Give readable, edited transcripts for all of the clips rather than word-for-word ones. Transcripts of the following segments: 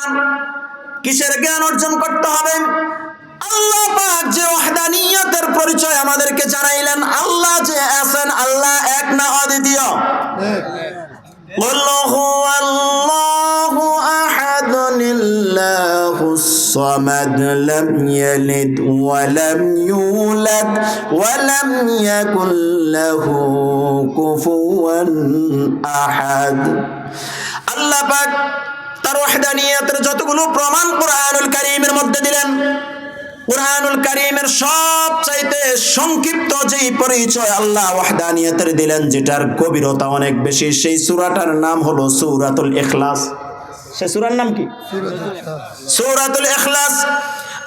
জ্ঞান। কিসের জ্ঞান অর্জন করতে হবে? আল্লাহ পাক যে ওয়াহদানিয়তের পরিচয় আমাদেরকে জানাইলেন, আল্লাহ যে আছেন, আল্লাহ এক না অদ্বিতীয়। قل هو الله أحد الله الصمد لم يلد ولم يولد ولم يكن له كفوا أحد। আল্লাহ পাক তার ওয়াহদানিয়তের যতগুলো প্রমাণ কুরআনুল কারীমের মধ্যে দিলেন, কুরআনুল কারীমের সবচাইতে সংক্ষিপ্ত যেই পরিচয় আল্লাহ ওয়াহদানিয়তের দিলেন, যেটার গভীরতা অনেক বেশি, সেই সূরাটার নাম হলো সূরাতুল ইখলাস। সেই সূরার নাম কি? সূরাতুল ইখলাস।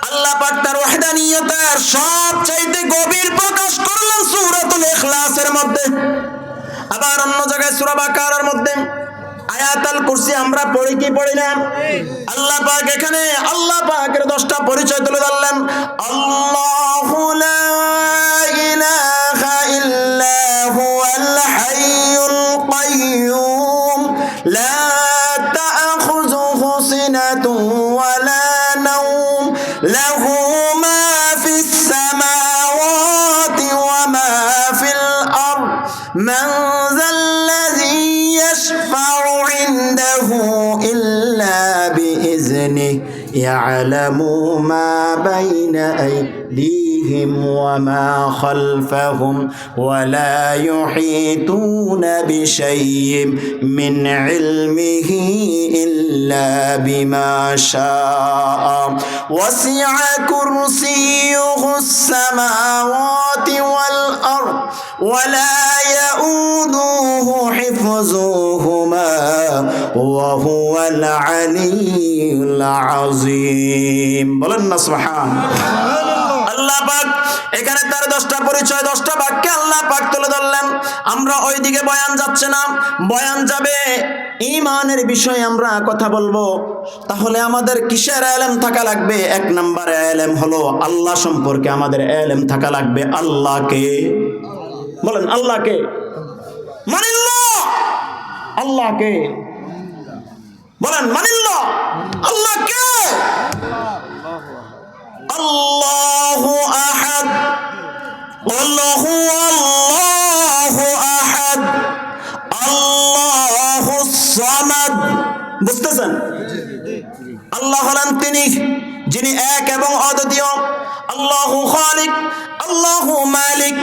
আল্লাহ পাক তার ওয়াহদানিয়তের সবচাইতে গভীর প্রকাশ করলেন সূরাতুল ইখলাসের মধ্যে। আবার অন্য জায়গায় সূরা বাকারার মধ্যে আয়াতুল কুরসি আমরা পড়ি কি পড়ি না? আল্লাহ পাক এখানে আল্লাহ পাকের 10টা পরিচয় তুলে ধরলেন। আল্লাহু লা ইলাহা ইল্লা হুয়াল হাইয়ুল কাইয়্যুম লা তা'খুযুহু সিনাতুন ওয়ালা নাওম লাহু মা ফিস সামাওয়াতি ওয়া মা ফিল আরদ মান যাল্লাযী يشفع عنده إلا بإذنه يعلم ما بين أيديهم وما خلفهم ولا يحيطون بشيء من علمه إلا بما شاء وسع كرسيه السماوات والأرض ولا يؤوده حفظهما وهو العلي العظيم। বলেন না সুবহানাল্লাহ। আল্লাহ পাক এখানে তার 10টা পরিচয় 10টা বাক্যে আল্লাহ পাক তুলে ধরলেন। আমরা ওইদিকে বয়ান যাচ্ছে না, বয়ান যাবে ঈমানের বিষয়ে আমরা কথা বলবো। তাহলে আমাদের কিসের ইলম থাকা লাগবে? 1 নাম্বার ইলম হলো আল্লাহ সম্পর্কে আমাদের ইলম থাকা লাগবে। আল্লাহকে বলেন, আল্লাহকে মানিল্লাহ। আল্লাহকে বলেন মানিল্লাহ। আল্লাহকে আল্লাহু আহাদ قل هو الله أحد الله الصمد। বুঝতেছেন? আল্লাহ হলেন তিনি যিনি এক এবং অদ্বিতীয়। আল্লাহু খালিক, আল্লাহু মালিক।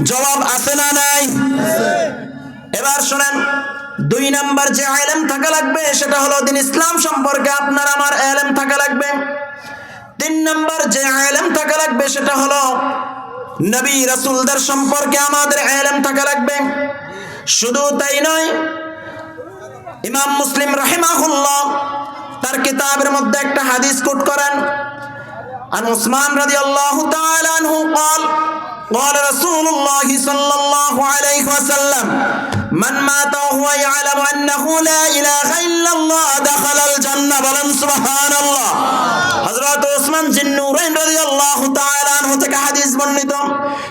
জবাব আছে না নাই? এবার শুনেন, 2 নাম্বার যে ইলম থাকা লাগবে সেটা হলো দ্বীন ইসলাম সম্পর্কে আপনার আমার ইলম থাকা লাগবে। 3 নাম্বার যে ইলম থাকা লাগবে সেটা হলো নবী রাসূলদের সম্পর্কে আমাদের ইলম থাকা লাগবে। শুধু তাই নয়, ইমাম মুসলিম রাহিমাহুল্লাহ তার কিতাবের মধ্যে একটা হাদিস কোট করেন। আন উসমান রাদিয়াল্লাহু তাআলা আনহু قال قال رسول الله صلى الله عليه وسلم من مات وهو يعلم أنه لا إله إلا الله دخل الجنة। বলেন সুবহানাল্লাহ। হযরত ওসমান জিন্নুরাইন রাদিয়াল্লাহু তাআলা আনহু থেকে হাদিস বর্ণিত।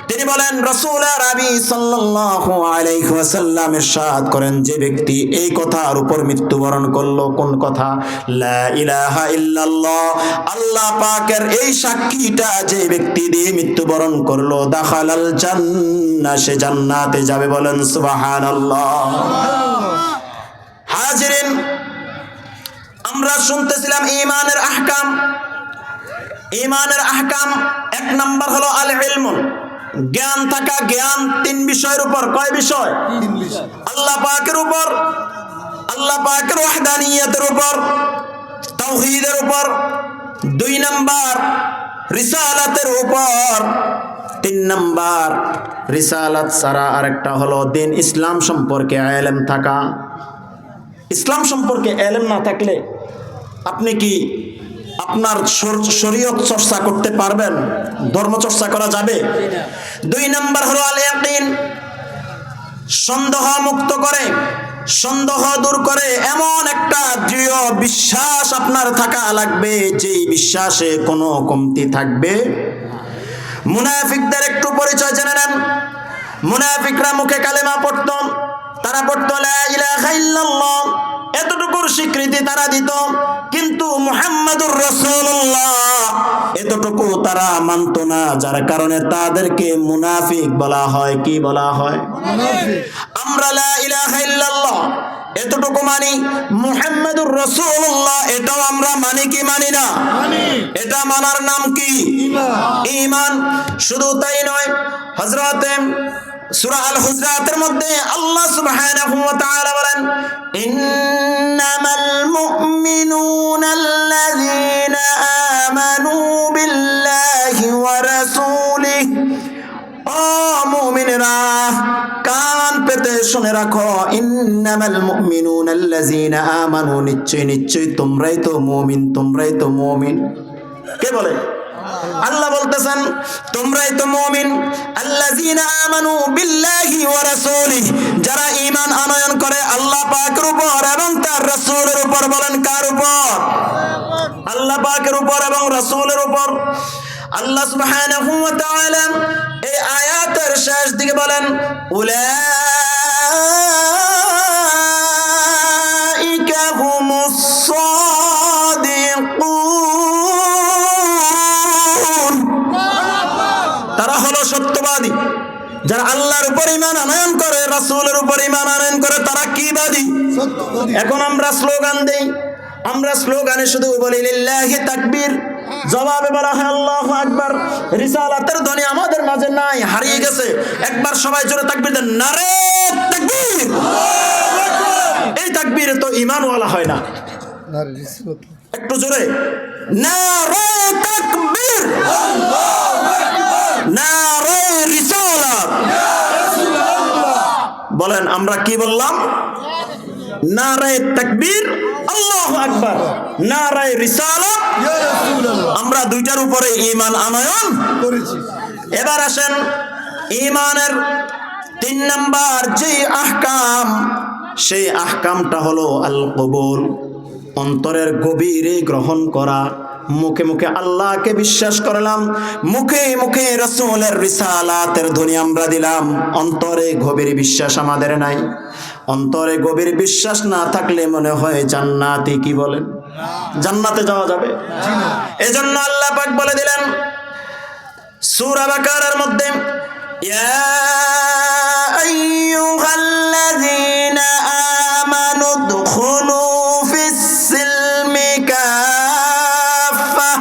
তিনি বলেন, রাসূল আরবি সাল্লাল্লাহু আলাইহি ওয়াসাল্লাম ইরশাদ করেন, যে ব্যক্তি এই কথার উপর মৃত্যুবরণ করলো, কোন কথা? লা ইলাহা ইল্লাল্লাহ, আল্লাহ পাকের এই সাক্ষীটা যে ব্যক্তি দিয়ে মৃত্যুবরণ করলো, দাখালাল জান্নাহ, সে জান্নাতে যাবে। বলেন সুবহানাল্লাহ। হাজিরিন, আমরা শুনতেছিলাম ঈমানের আহকাম। ঈমানের আহকাম 1 নাম্বার হলো আল ইলম, জ্ঞান থাকা। জ্ঞান 3 বিষয়ের উপর। কয় বিষয়? 3 বিষয়। আল্লাহ পাকের উপর, আল্লাহ পাকের ওয়াহদানিয়তের উপর, তাওহীদের উপর। 2 নাম্বার রিসালাতের উপর। 3 নাম্বার রিসালাত ছাড়া আরেকটা হলো দ্বীন ইসলাম সম্পর্কে ইলম থাকা। ইসলাম সম্পর্কে ইলম না থাকলে আপনি কি আপনার শরীয়ত চর্চা করতে পারবেন? ধর্ম চর্চা করা যাবে? 2 নাম্বার হলো আল ইয়াকিন, সন্দেহ মুক্ত করে, সন্দেহ দূর করে এমন একটা দৃঢ় বিশ্বাস আপনার থাকা লাগবে, যেই বিশ্বাসে কোনো কমতি থাকবে। মুনাফিকদের একটু পরিচয় জেনে নেন। মুনাফিকরা মুখে কালেমা পড়ত, তারা পড়তো লা ইলাহা ইল্লাল্লাহ, এতটুকুর স্বীকৃতি তারা দিত, কিন্তু মুহাম্মাদুর রাসূলুল্লাহ এতটুকু তারা মানত না, যার কারণে তাদেরকে মুনাফিক বলা হয়। কি বলা হয়? আমরা লা ইলাহা ইল্লাল্লাহ এতটুকু মানি, মুহাম্মাদুর রাসূলুল্লাহ এটাও আমরা মানি কি মানি না? এটা মানার নাম কি? ঈমান। শুধু তাই নয়, হযরতে সূরা আল হুজরাতের মধ্যে আল্লাহ সুবহানাহু ওয়া তাআলা বলেন, ইন্নামাল মুমিনুনা আল্লাযীনা আমানু বিল্লাহি ওয়া রাসূলিহি, ও মুমিনেরা কান পেতে শুনে রাখো, ইন্নামাল মুমিনুনা আল্লাযীনা আমানু, নিশ্চয় তোমরাই তো মুমিন, তোমরাই তো মুমিন। কে বলে? আল্লাহ বলতেছেন তোমরাই তো মুমিন। আল্লাযীনা আমানু বিল্লাহি ওয়া রাসূলিহি, যারা ঈমান আনয়ন করে আল্লাহ পাকের উপর এবং তার রাসূলের উপর। বলেন কার উপর? আল্লাহ পাকের উপর এবং রাসূলের উপর। আল্লাহ সুবহানাহু ওয়া তাআলা এই আয়াতের শেষ দিকে বলেন, উলাইকা হুমুস সাদিকুন, তারা হলো সত্যবাদী। যারা আল্লাহর উপর ঈমান আনয়ন করে, রাসূলের উপর ঈমান আনয়ন করে, তারা কি বাদী? এখন আমরা স্লোগান দেই, আমরা স্লোগানে শুধু বলি লিল্লাহি তাকবীর, জবাবে বলা হয় আল্লাহু আকবার। রিসালাতের ধ্বনি আমাদের মাঝে নাই, হারিয়ে গেছে। একবার সবাই জোরে তাকবীর দেন, নারে তাকবীর। এই তাকবীরে তো ঈমানওয়ালা হয় না। একটু জোরে, নারে তাকবীর, নারে রিসালাত। বলেন আমরা কি বললাম? নারে তাকবীর, আল্লাহু আকবার, নারে রিসালাত। আমরা দুইটার উপরে ঈমান আনয়ন করেছি। এবার আসেন ঈমানের 3 নাম্বার যে আহকাম, সেই আহকামটা হলো আল কবুল, অন্তরের গভীরে গ্রহণ করা। মুখে মুখে আল্লাহকে বিশ্বাস করলাম, মুখে মুখে রাসূলের রিসালাতের ধ্বনি আমরা দিলাম, অন্তরে গভীর বিশ্বাস আমাদের নাই। অন্তরে গভীর বিশ্বাস না থাকলে মনে হয় জান্নাতে, কি বলেন, জান্নাতে যাওয়া যাবে? এজন্য আল্লাহ পাক বলে দিলেন সূরা বাকারার মধ্যে, ইয়া আইয়ুহাল্লাযীনা আমানু দুখুলু ফিস সিলমি কাফা।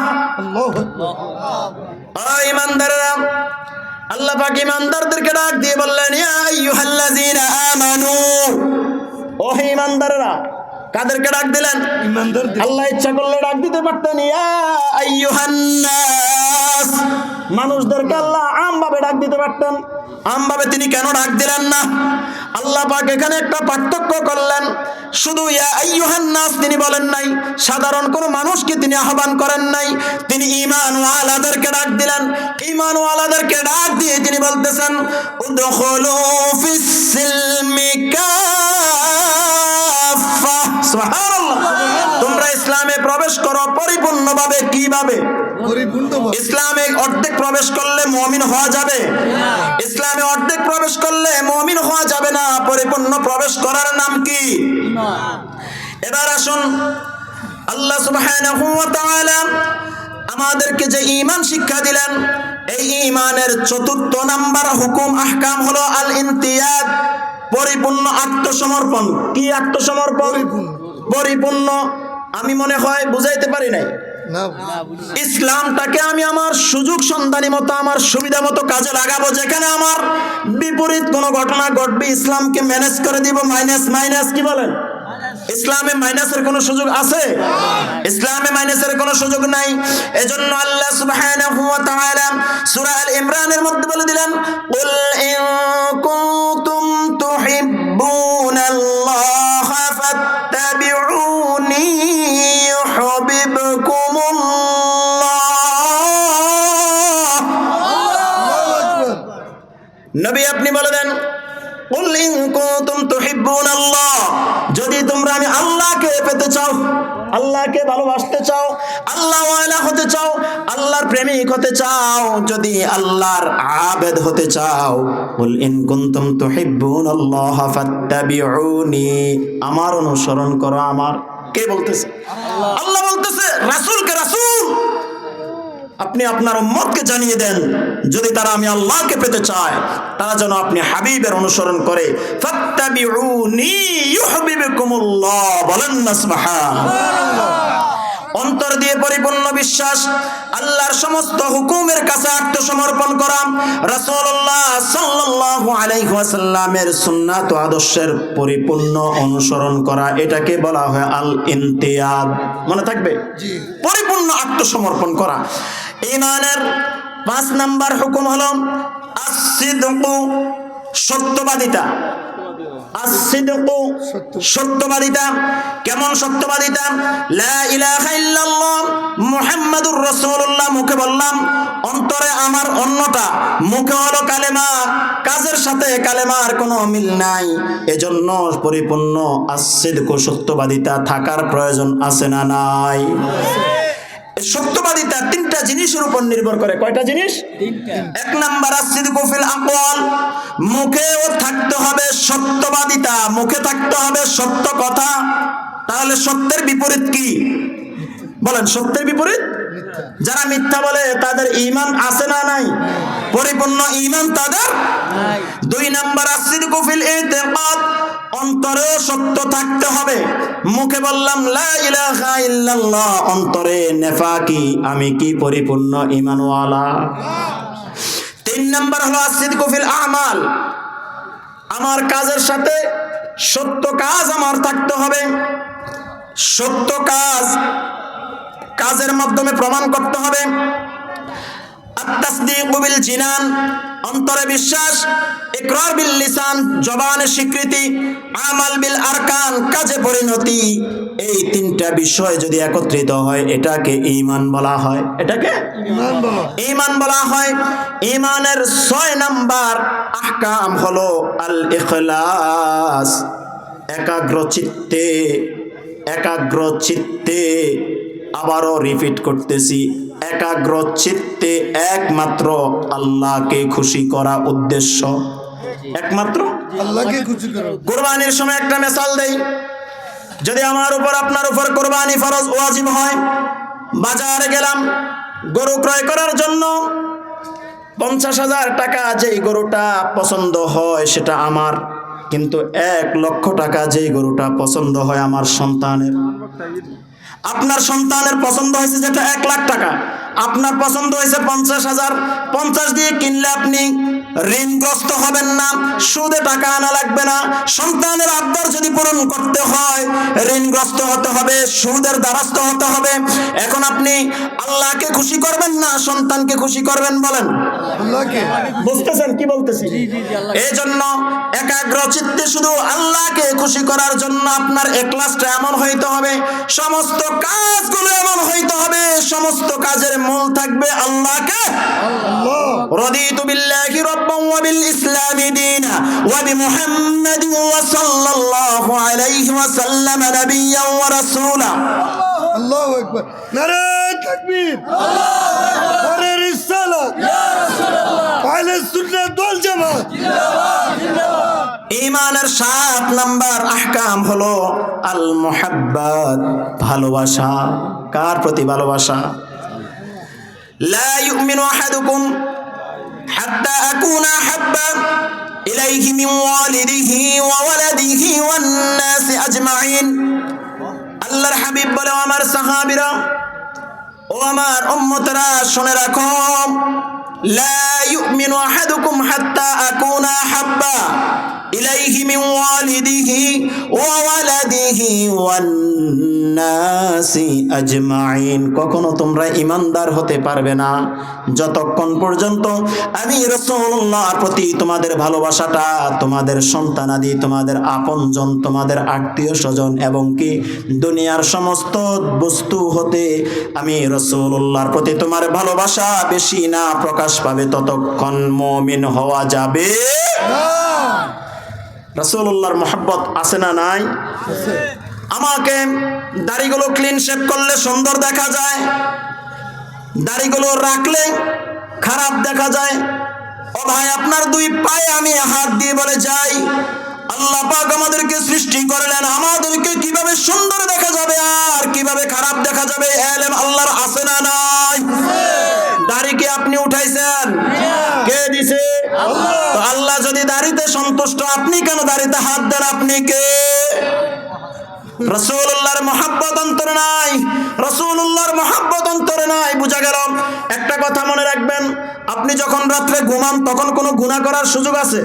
ও ঈমানদাররা, আল্লাহ পাক ঈমানদারদেরকে ডাক দিয়ে বললেন, ইয়া আইয়ুহাল্লাযীনা আমানু, ও ঈমানদাররা। কাদেরকে ডাক দিলেন? ঈমানদারদের। আল্লাহ ইচ্ছা করলে ডাক দিতে পারতেন ইয়া আইয়ুহান নাস, মানুষদেরকে আল্লাহ আমভাবে ডাক দিতে পারতেন। আমভাবে তিনি কেন ডাক দিলেন না? আল্লাহ পাক এখানে একটা পার্থক্য করলেন। শুধু ইয়া আইয়ুহান নাস তিনি বলেন নাই, সাধারণ কোনো মানুষকে তিনি আহ্বান করেন নাই, তিনি ঈমানওয়ালাদেরকে ডাক দিলেন। ঈমানওয়ালাদেরকে ডাক দিয়ে তিনি বলতেছেন, উদখুলু ফিস সিলমি কাফা। সুবহানাল্লাহ। তোমরা ইসলামে প্রবেশ করো পরিপূর্ণভাবে। কিভাবে? পরিপূর্ণভাবে। ইসলামে অর্ধেক প্রবেশ করলে মুমিন হওয়া যাবে? ইসলামে অর্ধেক প্রবেশ করলে মুমিন হওয়া যাবে না। পরিপূর্ণ প্রবেশ করার নাম কি? ঈমান। এবার আসুন, আল্লাহ সুবহানাহু ওয়া তাআলা আমাদেরকে যে ঈমান শিক্ষা দিলেন, এই ঈমানের 4th নাম্বার হুকুম আহকাম হলো আল ইনকিয়াদ, পরিপূর্ণ আত্মসমর্পণ। কি আত্মসমর্পণ? পরিপূর্ণ। আমি মনে হয় বুঝাইতে পারি নাই। ইসলামটাকে আমি আমার সুযোগ সন্ধানী মতো, আমার সুবিধা মতো কাজে লাগাবো। যেখানে আমার বিপরীত কোনো ঘটনা ঘটবে, ইসলামকে ম্যানেজ করে দিব। মাইনাস মাইনাস, কি বলেন? ইসলামে মাইনাসের কোনো সুযোগ আছে? ইসলামে মাইনাসের কোনো সুযোগ নাই। এজন্য আল্লাহ সুবহানাহু ওয়া তাআলা সূরা আল ইমরানের মধ্যে বলে দিলেন, কুল ইন কুনতুম তুহিব্বুনাল্লাহা ফাত্তাবিউনি ইউহিব্বুকুমুল্লাহ। নবী আপনি বলে দেন, কুল ইন কুনতুম তুহিব্বুনাল্লাহ, যদি তোমরা আমি আল্লাহকে পেতে চাও, আল্লাহকে ভালোবাসতে চাও, আল্লাহওয়ালা হতে চাও, আল্লাহ আল্লাহর প্রেমিক হতে চাও, যদি আল্লাহর আবেদ হতে চাও, কুল ইন কুনতুম তুহিব্বুনাল্লাহ ফাত্তাবিউনি, আমার অনুসরণ করো। আমার কে বলতেছে? আল্লাহ বলতেছে রাসূলকে। রাসূল আপনি আপনার উম্মতকে জানিয়ে দেন, যদি তারা আমি আল্লাহকে পেতে চায়, তারা যেন আপনি হাবিবের অনুসরণ করে। ফাত্তাবিউনি ইউহিব্বুকুমুল্লাহ, বলেন না সুবহানাল্লাহ। অন্তর দিয়ে পরিপূর্ণ বিশ্বাস, আল্লাহর সমস্ত হুকুমের কাছে আত্মসমর্পণ করা, রাসূলুল্লাহ সাল্লাল্লাহু আলাইহি ওয়াসাল্লামের সুন্নাত ও আদর্শের পরিপূর্ণ অনুসরণ করা, এটাকে বলা হয় আল ইনকিয়াদ। মনে থাকবে? পরিপূর্ণ আত্মসমর্পণ করা। ঈমানের 5 নাম্বার হুকুম হলো আস-সিদকু, সত্যবাদিতা। আস-সিদকু, সত্যবাদিতা। কেমন সত্যবাদিতা? লা ইলাহা ইল্লাল্লাহ মুহাম্মাদুর রাসূলুল্লাহ মুখে বললাম, অন্তরে আমার অন্যটা, মুখে হলো কালেমা, কাজের সাথে কালেমার কোনো মিল নাই। এজন্য পরিপূর্ণ আস-সিদকু, সত্যবাদিতা থাকার প্রয়োজন আছে না নাই? সত্যবাদিতা 3টা জিনিসের উপর নির্ভর করে। কয়টা জিনিস? 3টা। 1 নাম্বার আস-সিদকু ফিল আকওয়াল, মুখেও থাকতে হবে সত্যবাদিতা, মুখে থাকতে হবে সত্য কথা। তাহলে সত্যের বিপরীত কি? বলেন, সত্যের বিপরীত? যারা মিথ্যা বলে তাদের ঈমান আছে না নাই? পরিপূর্ণ ঈমান তাদের নাই। 2 নাম্বার আস-সিদকু ফিল ইতিকাদ, অন্তরেও সত্য থাকতে হবে। মুখে বললাম লা ইলাহা ইল্লাল্লাহ, অন্তরে নেফাকি, আমি কি পরিপূর্ণ ঈমানওয়ালা? 3 নাম্বার হলো আস-সিদকু ফিল আমাল, আমার কাজের সাথে সত্য কাজ আমার থাকতে হবে। সত্য কাজ কাজের মাধ্যমে প্রমাণ করতে হবে। আত-তাসদীকু বিল জিনান, অন্তরে বিশ্বাস, ইকরার বিল লিসান, জবানে স্বীকৃতি, আমাল বিল আরকান, কাজে পরিণতি। এই 3টা বিষয় যদি একত্রিত হয়, এটাকে ঈমান বলা হয়। এটাকে ঈমান বলা হয়। ঈমানের 6 নাম্বার আহকাম হলো আল ইখলাস, একাগ্র চিত্তে। একাগ্র চিত্তে, আবারও রিপিট করতেছি, একাগ্র চিত্তে একমাত্র আল্লাহকে খুশি করা উদ্দেশ্য, একমাত্র আল্লাহকে খুশি করা। কুরবানির সময় একটা মিসাল দেই, যদি আমার উপর আপনার উপর কুরবানি ফরজ ওয়াজিব হয়, বাজারে গেলাম গরু ক্রয় করার জন্য, 50,000 টাকা যেই গরুটা পছন্দ হয় সেটা আমার, কিন্তু 1 লক্ষ টাকা যেই গরুটা পছন্দ হয় আমার সন্তানের। আপনার সন্তানের পছন্দ হয়েছে যেটা 1 লাখ টাকা, আপনার পছন্দ হয়েছে 50,000। 50 দিয়ে কিনলে আপনি ঋণগ্রস্ত হবেন না, সুদে টাকা আনা লাগবে না। সন্তানের আবদার যদি পূরণ করতে হয়, ঋণগ্রস্ত হতে হবে, সুদের দ্বারস্থ হতে হবে। এখন আপনি আল্লাহকে খুশি করবেন না সন্তানকে খুশি করবেন? বলেন আল্লাহকে। বুঝতেছেন কি বলতেছি? এই জন্য একাগ্র চিত্তে শুধু আল্লাহকে খুশি করার জন্য আপনার ইখলাসটা এমন হইতে হবে, সমস্ত কাজগুলো এমন হইতে হবে, সমস্ত কাজের মূল থাকবে আল্লাহকে। আল্লাহ রাদিতু বিল্লাহি রাব্বান ওয়া বিল ইসলামি দীনা ওয়া বিমুহাম্মাদিন ওয়া সাল্লাল্লাহু আলাইহি ওয়া সাল্লাম নাবিয়্যান ওয়া রাসূলা। আল্লাহু আকবার, নারে তাকবীর, আল্লাহু আকবার, নারে রিসালাত, ইয়া রাসূলুল্লাহ, আহলে সুন্নাত ওয়াল জামাত, জিন্দাবাদ জিন্দাবাদ। ঈমানের 7 নাম্বার আহকাম হলো আল মুহাব্বাত, ভালোবাসা। কার প্রতি ভালোবাসা? লা ইউমিনু আহাদুকুম হাত্তা আকুনা আহাব্বা ইলাইহি মিন ওয়ালিদিহি ওয়া ওয়ালাদিহি ওয়ান নাসি আজমাইন। আল্লাহর হাবিব বলে, আমার সাহাবীরা, ও আমার উম্মতরা, শুনে রাখো, লা ইউমিনু আহাদুকুম হাত্তা আকুনা আহাব্বা ইলাইহি মিন ওয়ালিদিহি ওয়া ওয়ালাদিহি ওয়ান নাসি আজমাইন। কখনো তোমরা ঈমানদার হতে পারবে না যতক্ষণ পর্যন্ত আমি রাসূলুল্লাহর প্রতি তোমাদের ভালোবাসাটা, তোমাদের সন্তানাদি, তোমাদের আপনজন, তোমাদের আত্মীয় স্বজন এবং কি দুনিয়ার সমস্ত বস্তু হতে আমি রাসূলুল্লাহর প্রতি তোমার ভালোবাসা বেশি না প্রকাশ পাবে, ততক্ষণ মুমিন হওয়া যাবে না। রাসূলুল্লাহর মহব্বত আছে না নাই? আমাকে দাড়িগুলো ক্লিন শেভ করলে সুন্দর দেখা যায়, দাড়িগুলো রাখলে খারাপ দেখা যায়। ও ভাই, আপনার দুই পায়ে আমি হাত দিয়ে বলে যাই, আল্লাহ পাক আমাদেরকে সৃষ্টি করলেন, আমাদেরকে কিভাবে সুন্দর দেখা যাবে আর কিভাবে খারাপ দেখা যাবে এলেম আল্লাহর আছে না নাই? দাড়ি কি আপনি উঠাইছেন? কে দিছে? তো আল্লাহ যদি দাড়িতে সন্তুষ্ট, আপনি কেন দাড়িতে হাত দেন? আপনি কে? রাসূলুল্লাহর মহব্বত অন্তরে নাই, রাসূলুল্লাহর মহব্বত অন্তরে নাই। বুঝা গেল? একটা কথা মনে রাখবেন, আপনি যখন রাত্রে ঘুমান তখন কোনো গুনাহ করার সুযোগ আছে?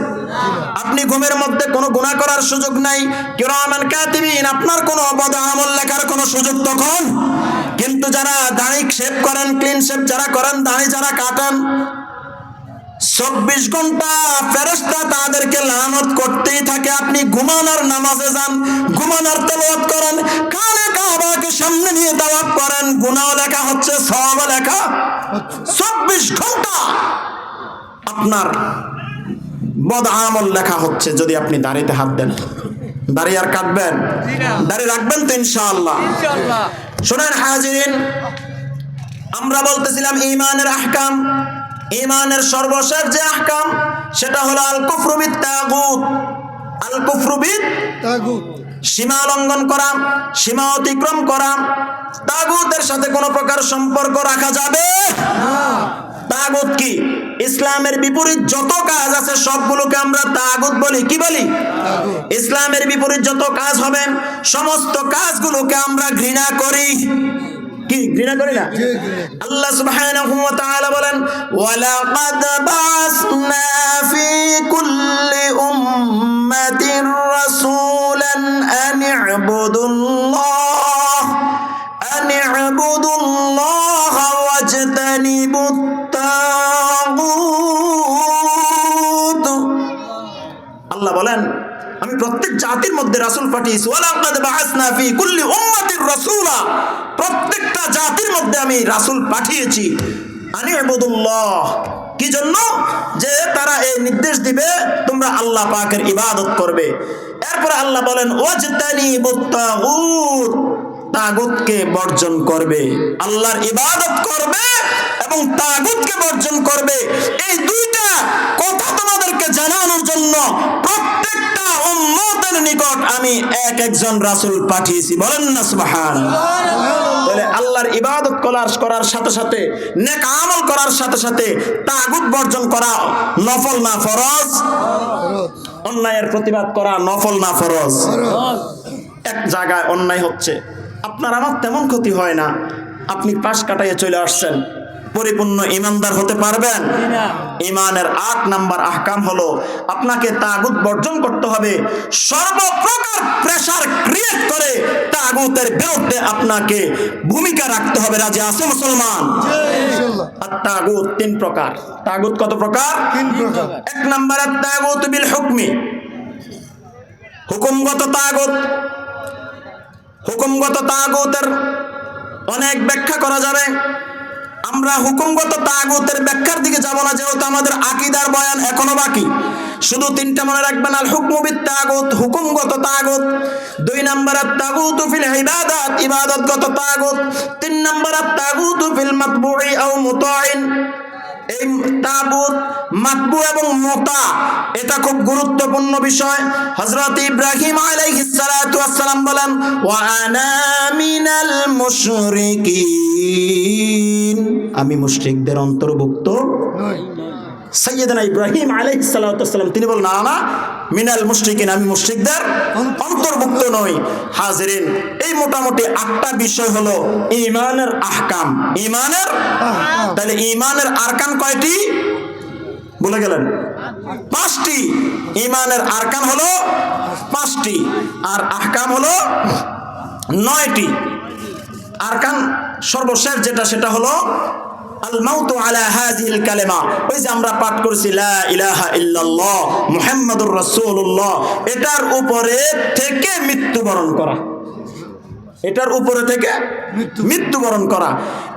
আপনি ঘুমের মধ্যে কোনো গুনাহ করার সুযোগ নাই। কিরামান কাতিবিন, আপনার কোনো বদ আমল লেখার কোনো সুযোগ তখন। কিন্তু যারা দাড়ি শেভ করেন, ক্লিন শেভ যারা করেন, দাড়ি যারা কাটেন, 24 ঘন্টা ফেরেশতা তাদেরকে লানত করতেই থাকে। আপনি ঘুমানোর নামাজে যান, ঘুমানোর তেলাওয়াত করেন, কানে কাবাকে সামনে নিয়ে তাওয়াফ করেন, গুনাহ লেখা হচ্ছে, সওয়াব লেখা 24 ঘন্টা আপনার বদ আমল লেখা হচ্ছে। যদি আপনি দাড়িতে হাত দেন, দাড়ি আর কাটবেন? দাড়ি রাখবেন তো ইনশাআল্লাহ? শুনেন হাজিরিন, আমরা বলতেছিলাম ঈমানের আহকাম। ঈমানের সর্বশেষ যে আহকাম সেটা হলো আল কুফরু বিত তাগুত। আল কুফরু বিত তাগুত, সীমা লঙ্ঘন করা, সীমা অতিক্রম করা। তাগুতের সাথে কোনো প্রকার সম্পর্ক রাখা যাবে না। তাগুত কি? ইসলামের বিপরীত যত কাজ আছে সবগুলোকে আমরা তাগুত বলি। কি বলি? ইসলামের বিপরীত যত কাজ হবে সমস্ত কাজগুলোকে আমরা ঘৃণা করি। কি ঘৃণা করি না? আল্লাহ সুবহানাহু ওয়া তাআলা বলেন, ওয়ালাকাদ বাসনা ফি কুল্লি উম্মাতির রাসূলান আন ই'বুদুল্লাহ ওয়াজতানিবুত তাগুত। আল্লাহ বলেন, আমি প্রত্যেক জাতির মধ্যে রাসূল পাঠিয়েছি। ওয়ালাকাদ বাসনা ফি কুল্লি উম্মাতির রাসূলা, প্রত্যেকটা জাতির মধ্যে আমি রাসূল পাঠিয়েছি। আনি ইবাদুল্লাহ, কি জন্য? যে তারা এই নির্দেশ দিবে তোমরা আল্লাহ পাকের ইবাদত করবে। এরপর আল্লাহ বলেন ওয়াজতানিবুত তাগুত, তাগুতকে বর্জন করবে। আল্লাহর ইবাদত করবে এবং তাগুতকে বর্জন করবে। এই দুইটা কথা তোমাদেরকে জানানোর জন্য প্রত্যেকটা উম্মতের নিকট আমি একজন রাসূল পাঠিয়েছি। বলেন না সুবহানাল্লাহ। তাহলে আল্লাহর ইবাদত করার সাথে সাথে, নেক আমল করার সাথে সাথে তাগুত বর্জন করা নফল না ফরজ? অন্যায়ের প্রতিবাদ করা নফল না ফরজ? এক জায়গায় অন্যায় হচ্ছে, আপনার আমার তেমন ক্ষতি হয় না, আপনি পাশ কাটাইয়ে চলে আসছেন, পরিপূর্ণ ঈমানদার হতে পারবেন? ঈমানের 8 নাম্বার আহকাম হলো আপনাকে তাগুত বর্জন করতে হবে। সর্বপ্রকার প্রেসার ক্রিয়েট করে তাগুতের বিরুদ্ধে আপনাকে ভূমিকা রাখতে হবে। রাজি আছে মুসলমান? আর তাগুত 3 প্রকার। তাগুত কত প্রকার? 3 প্রকার। 1 নাম্বার তাগুত বিল হুকমি, হুকুমগত তাগুত। হুকুমগত তাগুতের অনেক ব্যাখ্যা করা যাবে। আমরা হুকুমগত তাগুতের ব্যাখ্যার দিকে যাব না, যেহেতু আমাদের আকীদার বয়ান এখনো বাকি। শুধু 3টা মনে রাখবেন, আল হুকমু বিত তাগুত, হুকুমগত তাগুত। 2 নাম্বার আত তাগুতু ফিল ইবাদাত, ইবাদতগত তাগুত। 3 নাম্বার আত তাগুতু ফিল মাতবুই আও মুতাইন। এই তাগুত, মাতবু এবং মুতা, এটা খুব গুরুত্বপূর্ণ বিষয়। হযরত ইব্রাহিম আলাইহিস সালাতু ওয়াস সালাম বলেন, ওয়া আনা মিনাল মুশরিকিন, আমি মুশরিকদের অন্তর্ভুক্ত নই। সাইয়েদনা ইব্রাহিম আলাইহিস সালাতু ওয়াস সালাম তিনি বলেন, না না মিনাল মুশরিকিন, আমি মুশরিকদের অন্তর্ভুক্ত নই। হাজিরিন, এই মোটামুটি 8টা বিষয় হলো ঈমানের আহকাম। ঈমানের, তাহলে ঈমানের আরকান কয়টি বলে গেলেন? 5টি। ঈমানের আরকান হলো 5টি আর আহকাম হলো 9টি। আরকান সর্বশেষ যেটা, সেটা হলো আল মাউতু আলা হাযিহিল কালিমা। ওই যে আমরা পাঠ করেছি লা ইলাহা ইল্লাল্লাহ মুহাম্মাদুর রাসূলুল্লাহ, এটার উপরে থেকে মৃত্যুবরণ করা। এটার উপরে থেকে মৃত্যুবরণ করা।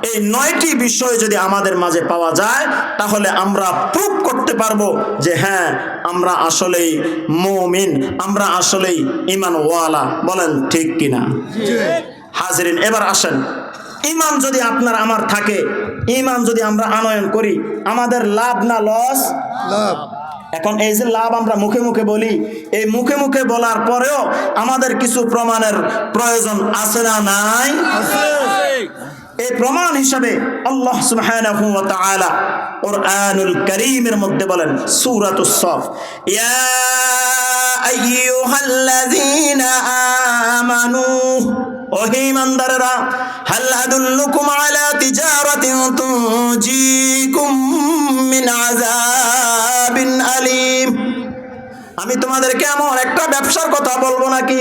এই 9টি বিষয় যদি আমাদের মাঝে পাওয়া যায়, তাহলে আমরা প্রুভ করতে পারবো যে হ্যাঁ, আমরা আসলেই মুমিন, আমরা আসলেই ঈমানওয়ালা। বলেন ঠিক কিনা? হাজিরিন, এবার আসেন ঈমান যদি আপনার আমার থাকে, ঈমান যদি আমরা আনয়ন করি, আমাদের লাভ না লস? লাভ। এখন এই যে লাভ আমরা মুখে মুখে বলি, এই মুখে মুখে বলার পরেও আমাদের কিছু প্রমাণের প্রয়োজন আছে না নাই? এই প্রমাণ হিসাবে আল্লাহ সুবহানাহু ওয়া তাআলা কুরআনুল কারীমের মধ্যে বলেন, সূরাতুস সফ, ইয়া আইয়ুহাল্লাযীনা আমানু, ও হে ঈমানদাররা, হাল আদুল্লুকুম আলা তিজারাতিন তুনজিকুম মিন আযাবিন আলীম, আমি তোমাদেরকে এমন একটা ব্যবসার কথা বলবো নাকি?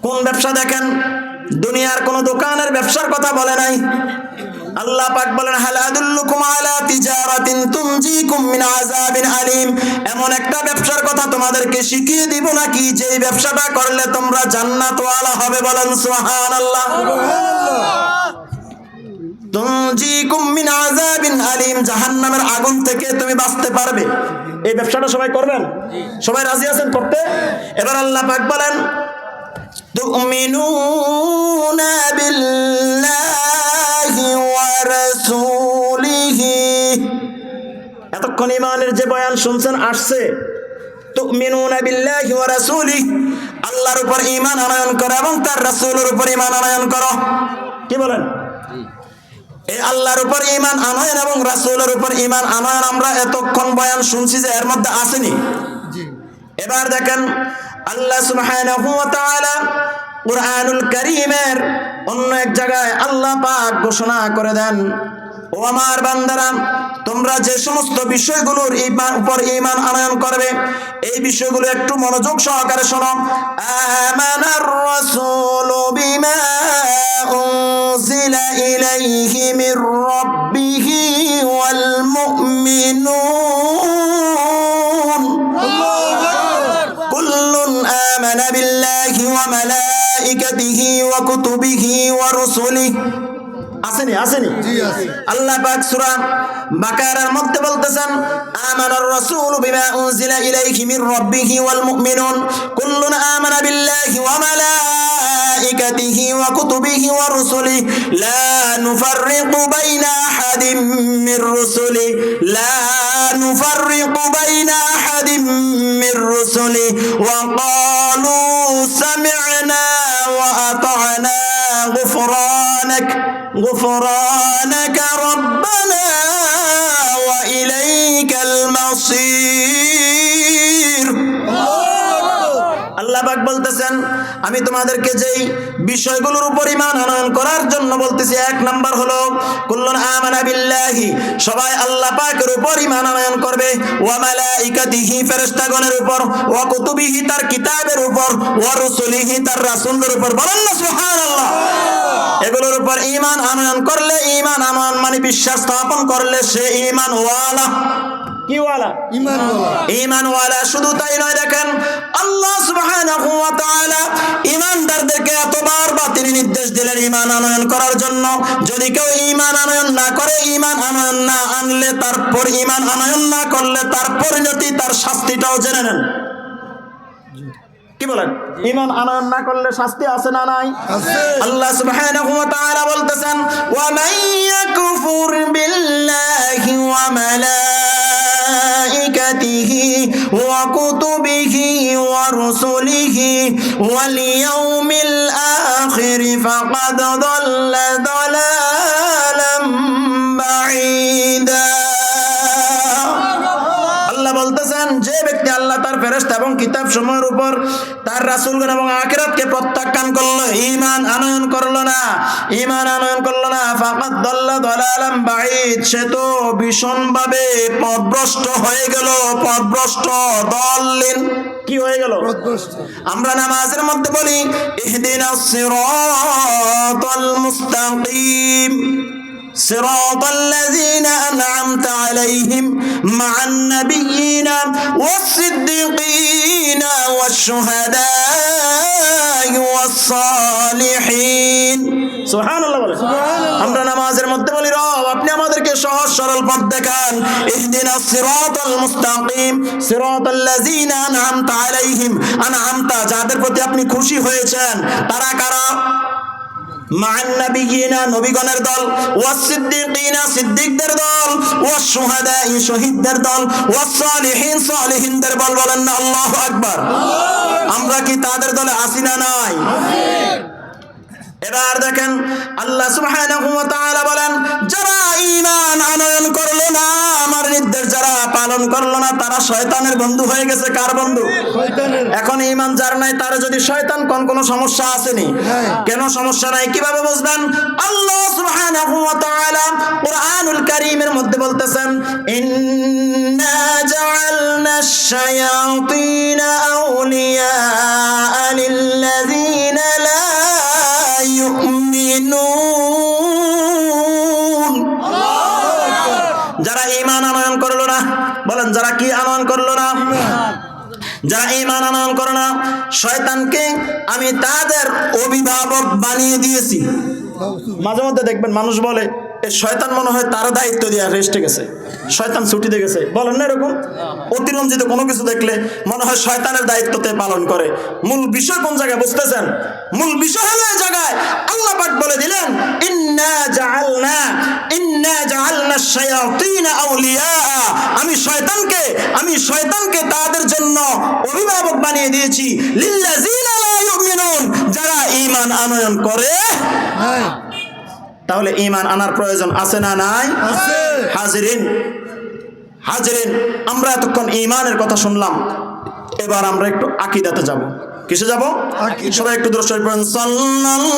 কোন ব্যবসা? দেখেন, দুনিয়ার কোন দোকানের ব্যবসার কথা বলে নাই। আল্লাহ পাক বলেন, হাল আদুল্লুকুম আলা তিজারাতিন তুনজিকুম মিন আযাবিন আলীম, এমন একটা ব্যবসার কথা তোমাদেরকে শিখিয়ে দিব নাকি যে ব্যবসাটা করলে তোমরা জান্নাতওয়ালা হবে? বলেন সুবহানাল্লাহ। তুনজিকুম মিন আযাবিন আলীম, জাহান্নামের আগুন থেকে তুমি বাঁচতে পারবে। এই ব্যবসাটা সবাই করবেন? সবাই রাজি আছেন করতে? এবার আল্লাহ পাক বলেন, তুমিনুনা বিল্লাহি ওয়া রাসূলিহি, এতক্ষণ ঈমানের যে বয়ান শুনছেন আসছে, তুমিনুনা বিল্লাহি ওয়া রাসূলিহি, আল্লাহর উপর ঈমান আনয়ন করো এবং তার রাসূলের উপর ঈমান আনয়ন করো। কি বলেন? এই আল্লাহর উপর ঈমান আনয়ন এবং রাসূলের উপর ঈমান আনয়ন আমরা এতক্ষণ বয়ান শুনছি যে এর মধ্যে আসেনি। এবার দেখেন, আল্লাহ সুবহানাহু ওয়া তাআলা কুরআনুল কারীমের অন্য এক জায়গায় আল্লাহ পাক ঘোষণা করে দেন, ও আমার বান্দারা, তোমরা যে সমস্ত বিষয়গুলোর উপর ঈমান আনয়ন করবে, এই বিষয়গুলো একটু মনোযোগ সহকারে শোনো। আমানার রাসূলু বিমা উনজিলা ইলাইহি মির রাব্বিহি ওয়াল মুমিনুন, কুল্লুন আমানা বিল্লাহি ওয়া মালাইকাতিহি ওয়া কুতুবিহি ওয়া রুসুলিহি। আসেনি? আসেনি? আল্লাহ পাক সূরা বাকারার মধ্যে বলতেছেন, আমানার রাসূলু বিমা উনজিলা ইলাইহি মির রাব্বিহি ওয়াল মুমিনুন কুল্লুন আমানা বিল্লাহি ওয়া মালাইকাতিহি ওয়া কুতুবিহি ওয়া রুসুলিহি লা নুফাররিকু বাইনা আহাদিম মির রুসুলিহি লা নুফাররিকু বাইনা আহাদিম মির রুসুলিহি ওয়া ক্বালু সামি'না ওয়া আতা'না غفرانك ربنا وإليك المصير। আল্লাহ পাক বলতেছেন, আমি তোমাদেরকে যেই বিষয়গুলোর উপর ঈমান আনয়ন করার জন্য বলতেছি, এক নাম্বার হলো কুল্লুন আমানা বিল্লাহি, সবাই আল্লাহ পাকের উপর ঈমান আনয়ন করবে, ওয়া মালাইকাতিহি, ফেরেশতাগণের উপর, ওয়া কুতুবিহি, তার কিতাবের উপর, ওয়া রুসুলিহি, তার রাসূলের উপর। বলেন না সুবহানাল্লাহ। এগুলোর উপর ঈমান আনয়ন করলে, ঈমান আনয়ন মানে বিশ্বাস স্থাপন করলে সে ঈমান ওয়ালা। কি ওয়ালা? ঈমান ওয়ালা। ঈমান ওয়ালা। শুধু তাই নয়, দেখেন আল্লাহ সুবহানাহু ওয়া তাআলা ঈমানদারদেরকে এতবার তিনি নির্দেশ দিলেন ঈমান আনয়ন করার জন্য। যদি কেউ ঈমান আনয়ন না করে, ঈমান আনয়ন না আনলে, তারপর ঈমান আনয়ন না করলে তার পরিণতি, তার শাস্তিটাও জেনে নেন। কি বলেন? ঈমান আনয়ন না করলে শাস্তি আছে না নাই? আল্লাহ সুবহানাহু ওয়া তাআলা বলতেছেন, ওয়া মান ইয়াকফুর বিল্লাহি ওয়া মালাইকাতিহি ওয়া কুতুবিহি ওয়া রুসুলিহি ওয়াল ইয়াউমিল আখির ফাকাদ দাল্লা দালালাম বাঈদা। আল্লাহ বলতেছেন, যে ব্যক্তি আল্লাহ তার ফেরেশতা এবং কিতাব সমূহের উপর, তার রাসূলগণ এবং আখিরাতকে প্রত্যাখ্যান করলো, ঈমান আনয়ন করলো না, ঈমান আনয়ন করলো না, ফাকাদ দাল্লা দালালাম বাঈদ, সে তো ভীষণভাবে পথভ্রষ্ট হয়ে গেল। পথভ্রষ্ট, দল্লিন, কি হয়ে গেল? আমরা নামাজের মধ্যে বলি, ইহদিনাস সিরাতাল মুস্তাকিম, صراط الذين أنعمت عليهم مع النبيين والصديقين والشهداء والصالحين। সুবহানাল্লাহ বলে। আমরা নামাজের মধ্যে বলি, রব আপনি আমাদেরকে সহজ সরল পথ দেখান। ইহদিনাস সিরাতাল মুস্তাকিম, সিরাতাল্লাযীনা আন'আমতা আলাইহিম, আন'আমতা, যাদের প্রতি আপনি খুশি হয়েছেন, তারা কারা? মান নাবিয়িনা নবীগণের দল, ওয়াস সিদ্দিকিনা সিদ্দিকদের দল, ওয়াস শুহাদা শহীদদের দল, ওয়াস সালিহিন সালিহিনদের দল। বলেন না আল্লাহু আকবার। আমরা কি তাদের দলে আছি না নাই? এবার দেখেন আল্লাহ সুবহানাহু ওয়া তাআলা বলেন, যারা ঈমান আনয়ন করলো না, আমার নির্দেশ যারা পালন করলো না, তারা শয়তানের বন্ধু হয়ে গেছে। কার বন্ধু? শয়তানের। এখন ঈমান যার নাই, তার যদি শয়তান কোনো সমস্যা আসেনি? কেন সমস্যা নাই? কিভাবে বুঝবেন? আল্লাহ সুবহানাহু ওয়া তাআলা কুরআনুল কারীমের মধ্যে বলতেছেন, ইন্না জাআলনাশ শায়াতিনা আউলিয়া লিল্লাযীনা লা ইউমিনুন। যারা ঈমান আনয়ন করলো না, বলেন যারা কি আনয়ন করলো না? যারা ঈমান আনয়ন করে না, শয়তানকে আমি তাদের অভিভাবক বানিয়ে দিয়েছি। মাঝে মধ্যে দেখবেন মানুষ বলে, এ শয়তান মনে হয় তার দায়িত্ব দিয়ে রেস্টে গেছে, শয়তান ছুটিতে গেছে। বলেন না এরকম? অতিরঞ্জিত কোনো কিছু দেখলে মনে হয় শয়তানের দায়িত্বতে পালন করে। মূল বিষয় কোন জায়গায় বুঝতেছেন? মূল বিষয় হলো এই জায়গায় আল্লাহ পাক বলে দিলেন, ইন্না জাআলনা শায়াতিনা আউলিয়া। আমি শয়তানকে তাদের জন্য অভিভাবক বানিয়ে দিয়েছি, লিল্লাযীনা লা ইউমিনুন, যারা ঈমান আনয়ন করে। তাহলে ঈমান আনার প্রয়োজন আছে না নাই? আছে। হাজিরিন, আমরা এতক্ষণ ঈমানের কথা শুনলাম, এবার আমরা একটু আকীদাতে যাব। কিসে যাব? সবাই একটু দরুদ শরীফ পড়েন, সাল্লাল্লাহু